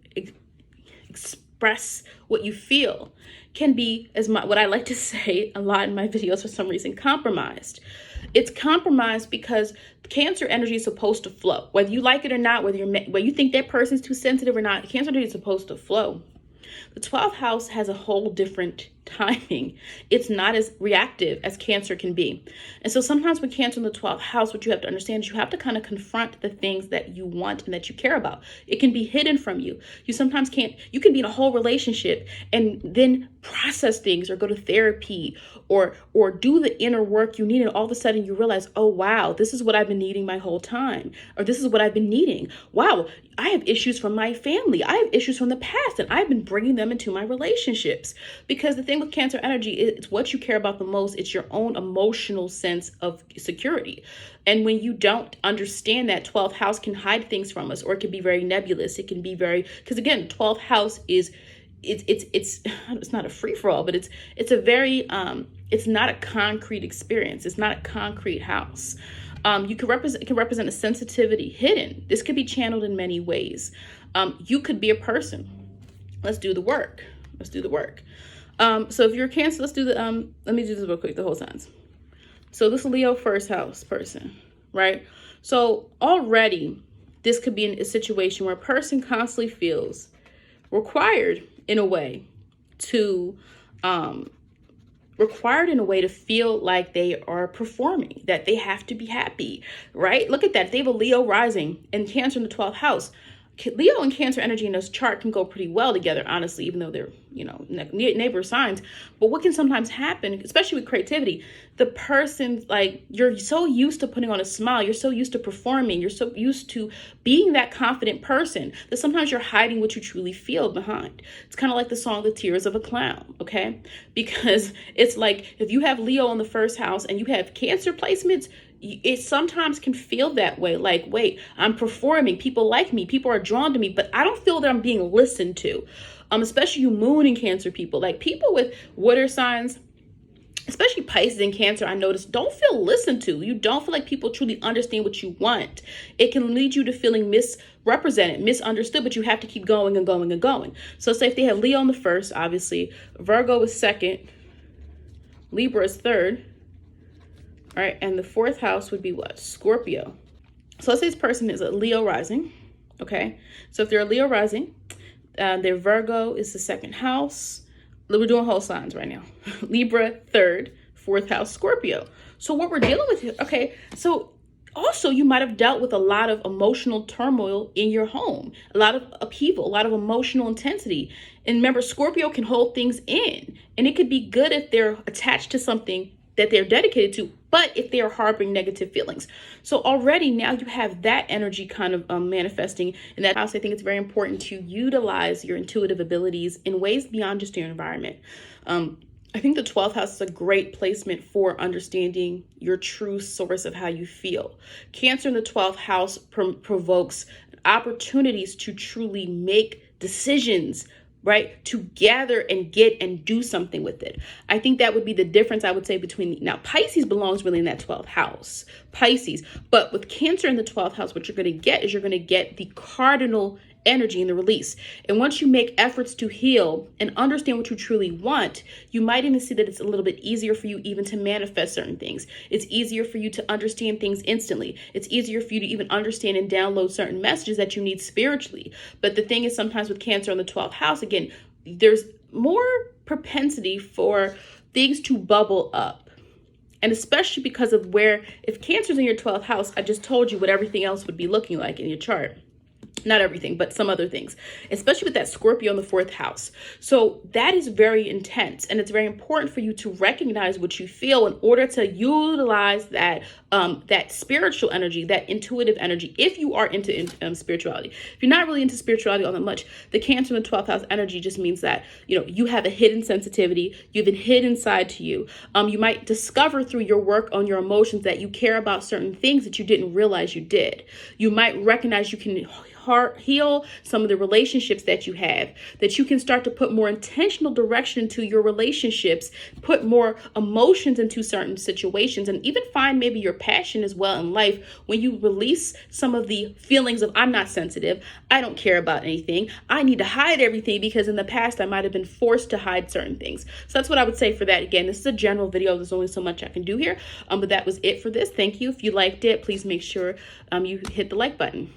S1: express what you feel can be, what I like to say a lot in my videos for some reason, compromised. It's compromised because Cancer energy is supposed to flow. Whether you like it or not, whether you think that person's too sensitive or not, Cancer energy is supposed to flow. The 12th house has a whole different timing. It's not as reactive as Cancer can be. And so sometimes with Cancer in the 12th house, what you have to understand is you have to kind of confront the things that you want and that you care about. It can be hidden from you. You sometimes can't, you can be in a whole relationship and then process things or go to therapy or do the inner work you need. And all of a sudden you realize, oh, wow, this is what I've been needing my whole time. Or this is what I've been needing. Wow, I have issues from my family. I have issues from the past and I've been bringing them into my relationships. Because the thing with Cancer energy, it's what you care about the most. It's your own emotional sense of security. And when you don't understand that, 12th house can hide things from us, or it can be very nebulous. It can be very, because again, 12th house is, it's not a free for all, but it's a very, it's not a concrete experience. It's not a concrete house. It can represent a sensitivity hidden. This could be channeled in many ways. You could be a person. Let's do the work. So if you're a Cancer, let's do the, let me do this real quick, the whole signs. So this Leo first house person, right? So already this could be in a situation where a person constantly feels required in a way to feel like they are performing, that they have to be happy, right? Look at that. If they have a Leo rising and Cancer in the 12th house, Leo and Cancer energy in this chart can go pretty well together, honestly, even though they're, neighbor signs. But what can sometimes happen, especially with creativity, the person's like, you're so used to putting on a smile, you're so used to performing, you're so used to being that confident person that sometimes you're hiding what you truly feel behind. It's kind of like the song, The Tears of a Clown, okay? Because it's like, if you have Leo in the first house and you have Cancer placements, it sometimes can feel that way. Like, wait, I'm performing. People like me. People are drawn to me, but I don't feel that I'm being listened to. Especially you Moon and Cancer people, like people with water signs, especially Pisces and Cancer, I noticed don't feel listened to. You don't feel like people truly understand what you want. It can lead you to feeling misrepresented, misunderstood, but you have to keep going and going and going. So say if they have Leo in the first, obviously, Virgo is second, Libra is third. All right, and the fourth house would be what? Scorpio. So let's say this person is a Leo rising, okay? So if they're a Leo rising, their Virgo is the second house. We're doing whole signs right now. Libra, third, fourth house, Scorpio. So what we're dealing with here, okay, so also you might have dealt with a lot of emotional turmoil in your home, a lot of upheaval, a lot of emotional intensity. And remember, Scorpio can hold things in, and it could be good if they're attached to something that they're dedicated to, but if they are harboring negative feelings. So already now you have that energy kind of manifesting in that house. I think it's very important to utilize your intuitive abilities in ways beyond just your environment. I think the 12th house is a great placement for understanding your true source of how you feel. Cancer in the 12th house provokes opportunities to truly make decisions, right? To gather and get and do something with it. I think that would be the difference, I would say, between, now Pisces belongs really in that 12th house, Pisces. But with Cancer in the 12th house, what you're going to get is you're going to get the cardinal energy in the release. And once you make efforts to heal and understand what you truly want, you might even see that it's a little bit easier for you even to manifest certain things. It's easier for you to understand things instantly. It's easier for you to even understand and download certain messages that you need spiritually. But the thing is, sometimes with Cancer in the 12th house, again, there's more propensity for things to bubble up. And especially because of if Cancer's in your 12th house, I just told you what everything else would be looking like in your chart. Not everything, but some other things, especially with that Scorpio in the fourth house. So that is very intense, and it's very important for you to recognize what you feel in order to utilize that that spiritual energy, that intuitive energy, if you are into spirituality. If you're not really into spirituality all that much, the Cancer in the 12th house energy just means that, you have a hidden sensitivity, you have a hidden side to you. You might discover through your work on your emotions that you care about certain things that you didn't realize you did. You might recognize you can heal some of the relationships that you have, that you can start to put more intentional direction into your relationships, put more emotions into certain situations, and even find maybe your passion as well in life when you release some of the feelings of I'm not sensitive, I don't care about anything, I need to hide everything because in the past I might have been forced to hide certain things. So that's what I would say for that. Again, this is a general video. There's only so much I can do here, but that was it for this. Thank you. If you liked it, please make sure you hit the like button.